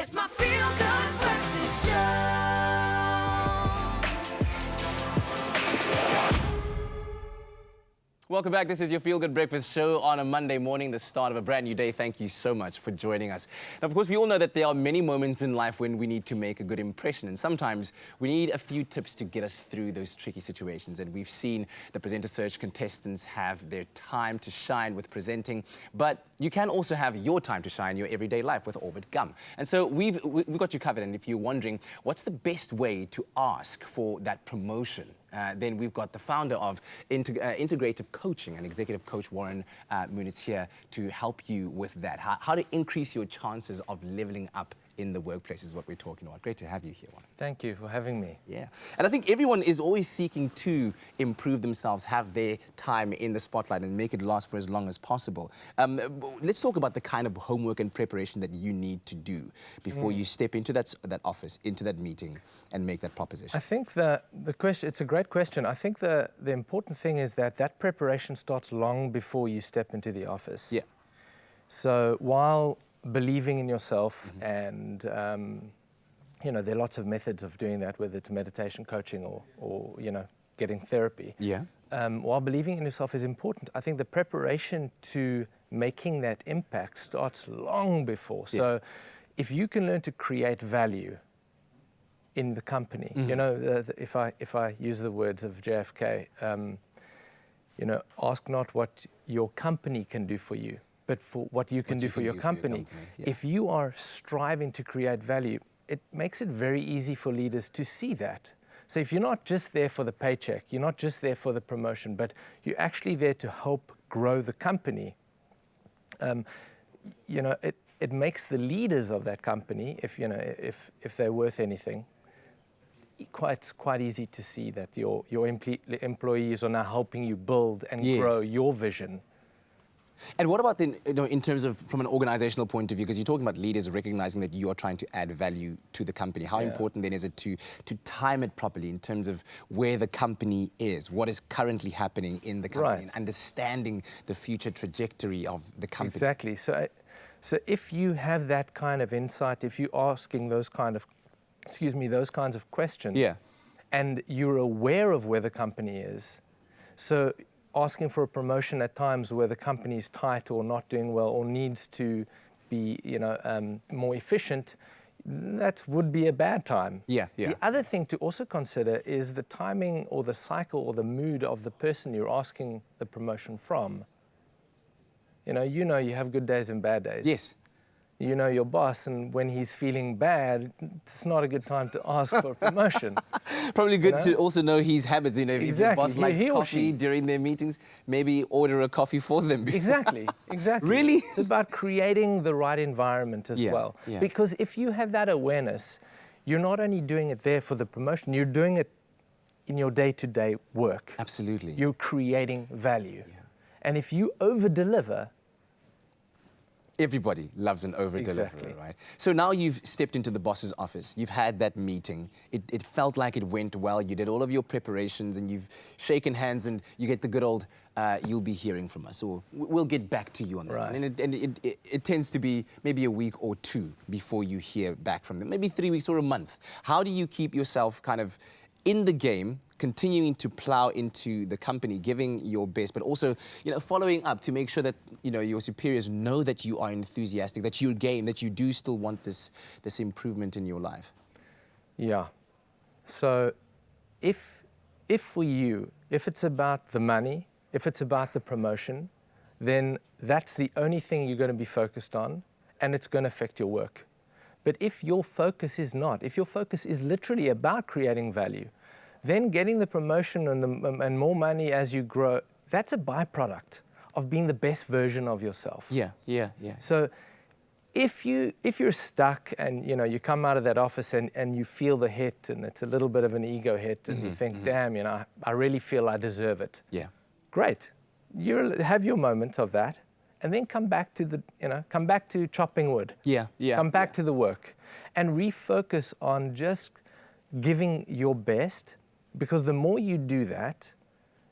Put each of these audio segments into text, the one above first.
It's my feel-good breakfast show. Welcome back. This is your Feel Good Breakfast Show on a Monday morning, the start of a brand new day. Thank you so much for joining us. Now, of course, we all know that there are many moments in life when we need to make a good impression, and sometimes we need a few tips to get us through those tricky situations. And we've seen the Presenter Search contestants have their time to shine with presenting, but you can also have your time to shine in your everyday life with Orbit Gum. And so we've got you covered, and if you're wondering what's the best way to ask for that promotion, then we've got the founder of Integrative Coaching and Executive Coach Warren Munitz here to help you with that. How to increase your chances of leveling up in the workplace is what we're talking about. Great to have you here, Warren. Thank you for having me. Yeah, and I think everyone is always seeking to improve themselves, have their time in the spotlight and make it last for as long as possible. Let's talk about the kind of homework and preparation that you need to do before you step into that office, into that meeting and make that proposition. I think the question, it's a great question. I think the important thing is that preparation starts long before you step into the office. Yeah. So while believing in yourself and you know, there are lots of methods of doing that, whether it's meditation, coaching, or you know, getting therapy. Yeah. While believing in yourself is important, I think the preparation to making that impact starts long before. Yeah. So if you can learn to create value in the company, you know, if I use the words of JFK, you know, ask not what your company can do for you, but for what you can do for your company. Yeah. If you are striving to create value, it makes it very easy for leaders to see that. So if you're not just there for the paycheck, you're not just there for the promotion, but you're actually there to help grow the company, you know, it makes the leaders of that company, if you know, if they're worth anything, quite easy to see that your employees are now helping you build and grow your vision. And what about then, you know, in terms of from an organizational point of view, because you're talking about leaders recognizing that you are trying to add value to the company. How important then is it to time it properly in terms of where the company is, what is currently happening in the company, and understanding the future trajectory of the company? Exactly. So if you have that kind of insight, if you're asking those kind of, those kinds of questions, and you're aware of where the company is, so asking for a promotion at times where the company is tight or not doing well or needs to be, you know, more efficient, that would be a bad time. The other thing to also consider is the timing or the cycle or the mood of the person you're asking the promotion from. You know, you have good days and bad days. Yes. You know your boss, and when he's feeling bad, it's not a good time to ask for a promotion. Probably good to also know his habits. You know, if your boss likes he or coffee she. during their meetings, maybe order a coffee for them. Exactly. Really? It's about creating the right environment as well. Because if you have that awareness, you're not only doing it there for the promotion, you're doing it in your day-to-day work. Absolutely. You're creating value. And if you over-deliver, everybody loves an over-delivery, right? So now you've stepped into the boss's office. You've had that meeting. It felt like it went well. You did all of your preparations and you've shaken hands and you get the good old, you'll be hearing from us. Or we'll get back to you on that. Right. And it tends to be maybe a week or two before you hear back from them. Maybe 3 weeks or a month. How do you keep yourself kind of in the game, continuing to plow into the company, giving your best, but also, you know, following up to make sure that, you know, your superiors know that you are enthusiastic, that you're game, that you do still want this improvement in your life? Yeah. So if for you, if it's about the money, if it's about the promotion, then that's the only thing you're going to be focused on, and it's going to affect your work. But if your focus is not, if your focus is literally about creating value, then getting the promotion and more money as you grow, that's a byproduct of being the best version of yourself. So if you're stuck and, you know, you come out of that office and you feel the hit and it's a little bit of an ego hit and you think, damn, you know, I really feel I deserve it. Great. Have your moment of that. And then come back to chopping wood. Come back to the work and refocus on just giving your best, because the more you do that,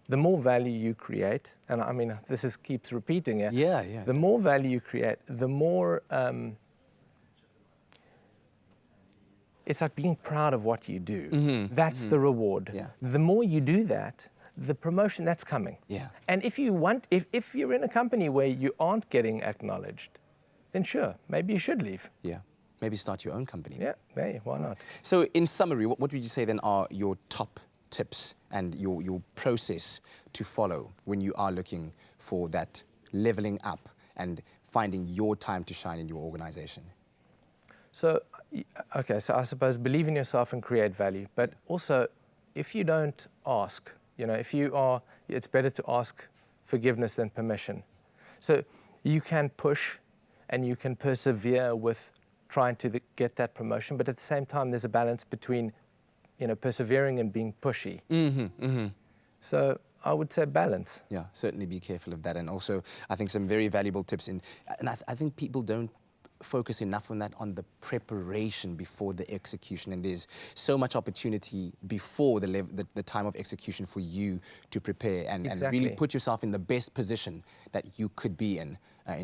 the more value you create. And I mean, this keeps repeating. The more value you create, the more it's like being proud of what you do. That's the reward. Yeah. The more you do that, the promotion that's coming. Yeah. And if you're in a company where you aren't getting acknowledged, then sure, maybe you should leave. Yeah. Maybe start your own company. Yeah, hey, why not? So in summary, what would you say then are your top tips and your process to follow when you are looking for that leveling up and finding your time to shine in your organization? So, okay, so I suppose believe in yourself and create value, but also if you don't ask, it's better to ask forgiveness than permission. So you can push and you can persevere with trying to get that promotion, but at the same time, there's a balance between, persevering and being pushy. So I would say balance. Yeah, certainly be careful of that. And also, I think some very valuable tips and I think people don't focus enough on that, on the preparation before the execution. And there's so much opportunity before the time of execution for you to prepare and really put yourself in the best position that you could be in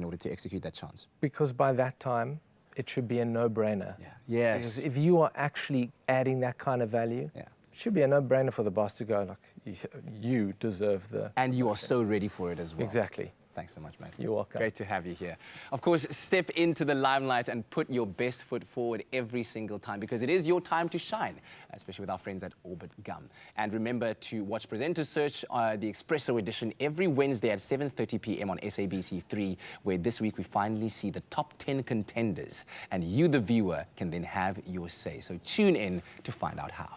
order to execute that chance. Because by that time, it should be a no-brainer. Yeah. Yes. Because if you are actually adding that kind of value, Yeah. it should be a no-brainer for the boss to go, like, you deserve the... And you are so ready for it as well. Exactly. Thanks so much, mate. You're welcome. Great to have you here. Of course, step into the limelight and put your best foot forward every single time, because it is your time to shine, especially with our friends at Orbit Gum. And remember to watch Presenter Search, the Espresso edition, every Wednesday at 7:30 p.m. on SABC3, where this week we finally see the top 10 contenders, and you, the viewer, can then have your say. So tune in to find out how.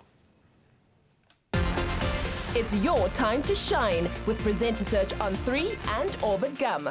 It's your time to shine with Presenter Search on 3 and Orbit Gum.